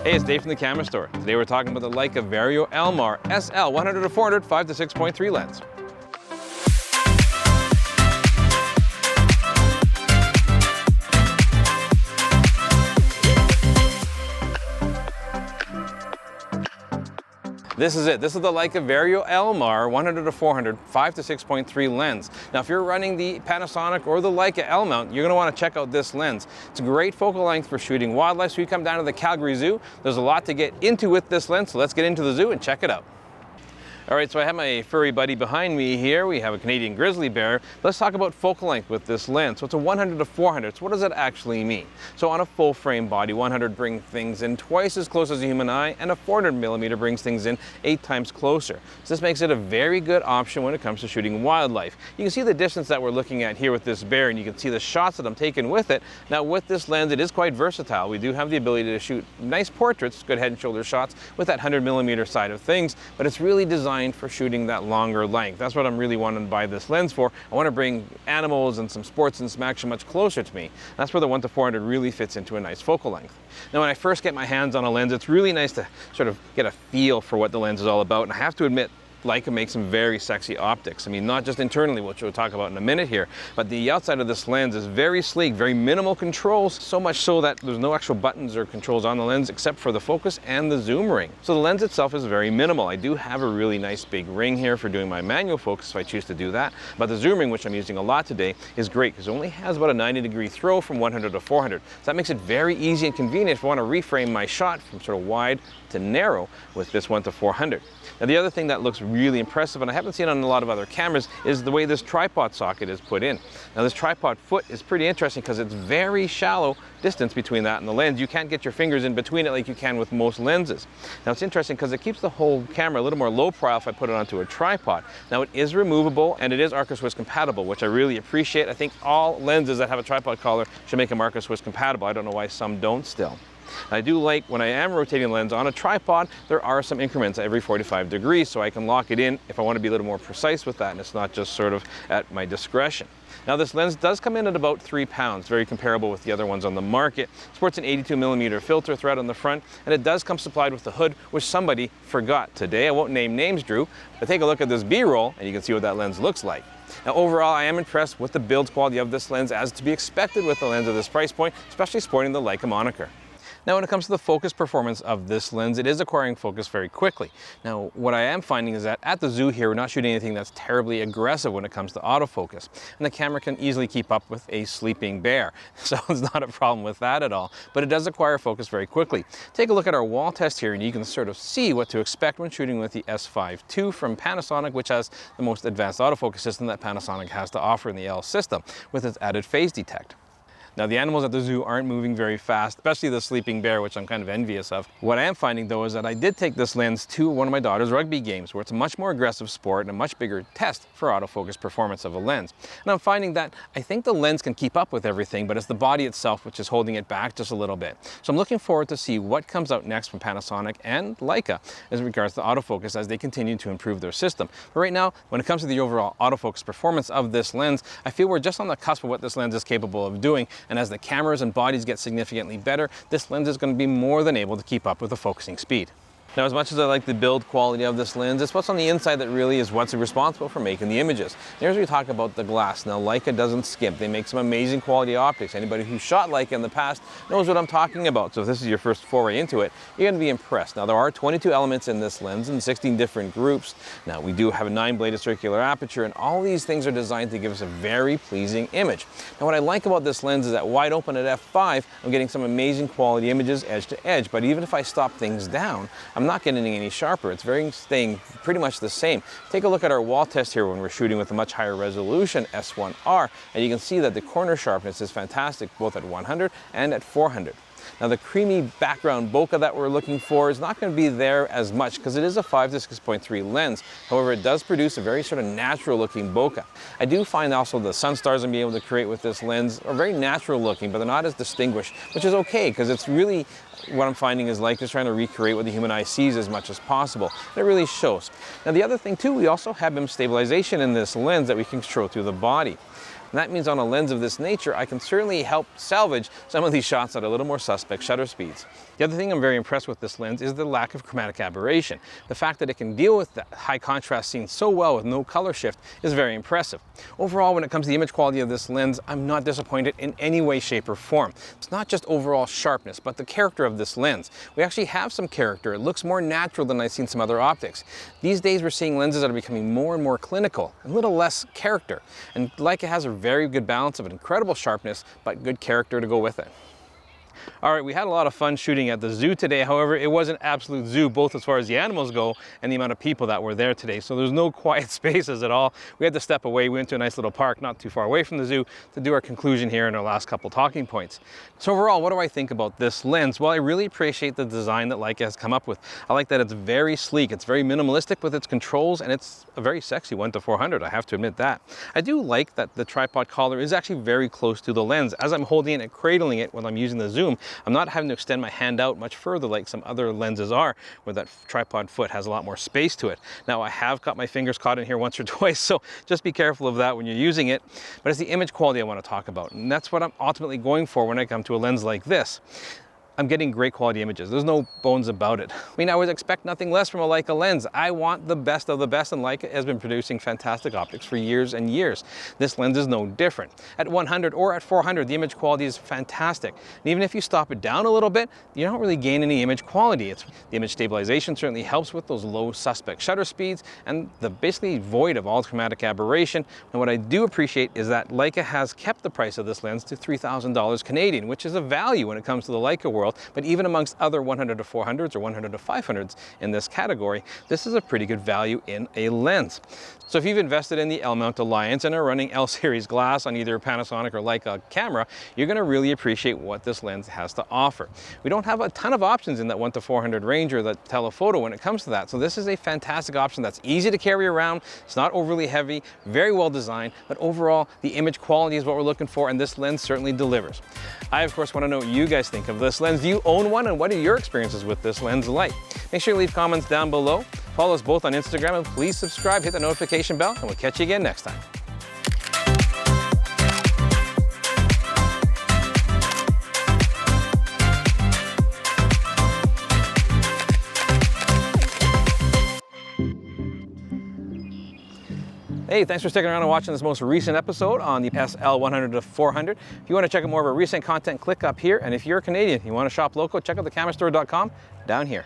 Hey, it's Dave from the camera store. Today we're talking about the Leica Vario-Elmar-SL 100-400 5-6.3 lens. This is it. This is the Leica Vario-Elmar 100-400 5-6.3 lens. Now, if you're running the Panasonic or the Leica L-Mount, you're going to want to check out this lens. It's a great focal length for shooting wildlife. So you come down to the Calgary Zoo. There's a lot to get into with this lens. So let's get into the zoo and check it out. All right, so I have my furry buddy behind me here. We have a Canadian grizzly bear. Let's talk about focal length with this lens. So it's a 100-400. So what does that actually mean? So on a full frame body, 100 brings things in twice as close as a human eye, and a 400mm brings things in 8 times closer. So this makes it a very good option when it comes to shooting wildlife. You can see the distance that we're looking at here with this bear, and you can see the shots that I'm taking with it. Now with this lens, it is quite versatile. We do have the ability to shoot nice portraits, good head and shoulder shots with that 100mm side of things, but it's really designed for shooting that longer length. That's what I'm really wanting to buy this lens for. I want to bring animals and some sports and some action much closer to me. That's where the 1-400 really fits into a nice focal length. Now when I first get my hands on a lens, it's really nice to sort of get a feel for what the lens is all about, and I have to admit, Leica makes some very sexy optics. I mean, not just internally, which we'll talk about in a minute here, but the outside of this lens is very sleek, very minimal controls, so much so that there's no actual buttons or controls on the lens except for the focus and the zoom ring. So the lens itself is very minimal. I do have a really nice big ring here for doing my manual focus if I choose to do that, but the zoom ring, which I'm using a lot today, is great because it only has about a 90-degree throw from 100-400. So that makes it very easy and convenient if I want to reframe my shot from sort of wide to narrow with this 1-400. Now the other thing that looks really impressive, and I haven't seen on a lot of other cameras, is the way this tripod socket is put in. Now this tripod foot is pretty interesting because it's very shallow distance between that and the lens. You can't get your fingers in between it like you can with most lenses. Now it's interesting because it keeps the whole camera a little more low profile if I put it onto a tripod. Now it is removable and it is Arca-Swiss compatible, which I really appreciate. I think all lenses that have a tripod collar should make them Arca-Swiss compatible. I don't know why some don't still. I do like when I am rotating the lens on a tripod, there are some increments every 45 degrees so I can lock it in if I want to be a little more precise with that and it's not just sort of at my discretion. Now this lens does come in at about 3 pounds, very comparable with the other ones on the market. It sports an 82mm filter thread on the front, and it does come supplied with the hood, which somebody forgot today. I won't name names, Drew, but take a look at this B-roll and you can see what that lens looks like. Now overall, I am impressed with the build quality of this lens as to be expected with a lens of this price point, especially sporting the Leica moniker. Now when it comes to the focus performance of this lens, it is acquiring focus very quickly. Now what I am finding is that at the zoo here, we're not shooting anything that's terribly aggressive when it comes to autofocus. And the camera can easily keep up with a sleeping bear. So it's not a problem with that at all, but it does acquire focus very quickly. Take a look at our wall test here and you can sort of see what to expect when shooting with the S5 II from Panasonic, which has the most advanced autofocus system that Panasonic has to offer in the L system with its added phase detect. Now the animals at the zoo aren't moving very fast, especially the sleeping bear, which I'm kind of envious of. What I am finding though is that I did take this lens to one of my daughter's rugby games where it's a much more aggressive sport and a much bigger test for autofocus performance of a lens. And I'm finding that I think the lens can keep up with everything, but it's the body itself which is holding it back just a little bit. So I'm looking forward to see what comes out next from Panasonic and Leica as regards to autofocus as they continue to improve their system. But right now, when it comes to the overall autofocus performance of this lens, I feel we're just on the cusp of what this lens is capable of doing. And as the cameras and bodies get significantly better, this lens is going to be more than able to keep up with the focusing speed. Now, as much as I like the build quality of this lens, it's what's on the inside that really is what's responsible for making the images. Here's where we talk about the glass. Now, Leica doesn't skimp. They make some amazing quality optics. Anybody who shot Leica in the past knows what I'm talking about. So if this is your first foray into it, you're going to be impressed. Now, there are 22 elements in this lens in 16 different groups. Now, we do have a 9-bladed circular aperture, and all these things are designed to give us a very pleasing image. Now, what I like about this lens is that wide open at f5, I'm getting some amazing quality images edge to edge. But even if I stop things down, I'm not getting any sharper. It's staying pretty much the same. Take a look at our wall test here when we're shooting with a much higher resolution S1R, and you can see that the corner sharpness is fantastic both at 100 and at 400. Now the creamy background bokeh that we're looking for is not going to be there as much because it is a 5-6.3 lens. However, it does produce a very sort of natural looking bokeh. I do find also the sun stars I'm being able to create with this lens are very natural looking, but they're not as distinguished, which is okay because it's really what I'm finding is Leica is trying to recreate what the human eye sees as much as possible. And it really shows. Now the other thing too, we also have beam stabilization in this lens that we can control through the body. And that means on a lens of this nature, I can certainly help salvage some of these shots at a little more suspect shutter speeds. The other thing I'm very impressed with this lens is the lack of chromatic aberration. The fact that it can deal with that high contrast scene so well with no color shift is very impressive. Overall, when it comes to the image quality of this lens, I'm not disappointed in any way, shape, or form. It's not just overall sharpness, but the character of this lens. We actually have some character. It looks more natural than I've seen some other optics. These days, we're seeing lenses that are becoming more and more clinical, and a little less character. And Leica has a very good balance of incredible sharpness, but good character to go with it. All right, we had a lot of fun shooting at the zoo today. However, it was an absolute zoo, both as far as the animals go and the amount of people that were there today. So there's no quiet spaces at all. We had to step away. We went to a nice little park not too far away from the zoo to do our conclusion here in our last couple talking points. So overall, what do I think about this lens? Well, I really appreciate the design that Leica has come up with. I like that it's very sleek. It's very minimalistic with its controls, and it's a very sexy 1-400. I have to admit that. I do like that the tripod collar is actually very close to the lens. As I'm holding it and cradling it when I'm using the zoom, I'm not having to extend my hand out much further like some other lenses are, where that tripod foot has a lot more space to it. Now, I have got my fingers caught in here once or twice, so just be careful of that when you're using it. But it's the image quality I want to talk about, and that's what I'm ultimately going for when I come to a lens like this. I'm getting great quality images. There's no bones about it. I mean, I would expect nothing less from a Leica lens. I want the best of the best, and Leica has been producing fantastic optics for years and years. This lens is no different. At 100 or at 400, the image quality is fantastic. And even if you stop it down a little bit, you don't really gain any image quality. The image stabilization certainly helps with those low suspect shutter speeds and the basically void of all chromatic aberration. And what I do appreciate is that Leica has kept the price of this lens to $3,000 Canadian, which is a value when it comes to the Leica world. But even amongst other 100-400s or 100-500s in this category, this is a pretty good value in a lens. So if you've invested in the L-Mount Alliance and are running L-series glass on either Panasonic or Leica camera, you're going to really appreciate what this lens has to offer. We don't have a ton of options in that 1-400 range or that telephoto when it comes to that. So this is a fantastic option that's easy to carry around. It's not overly heavy, very well designed, but overall the image quality is what we're looking for, and this lens certainly delivers. I of course want to know what you guys think of this lens. Do you own one, and what are your experiences with this lens like? Make sure you leave comments down below. Follow us both on Instagram, and please subscribe, hit the notification bell, and we'll catch you again next time. Hey, thanks for sticking around and watching this most recent episode on the SL 100-400. If you want to check out more of our recent content, click up here. And if you're a Canadian, you want to shop local, check out thecamerastore.com down here.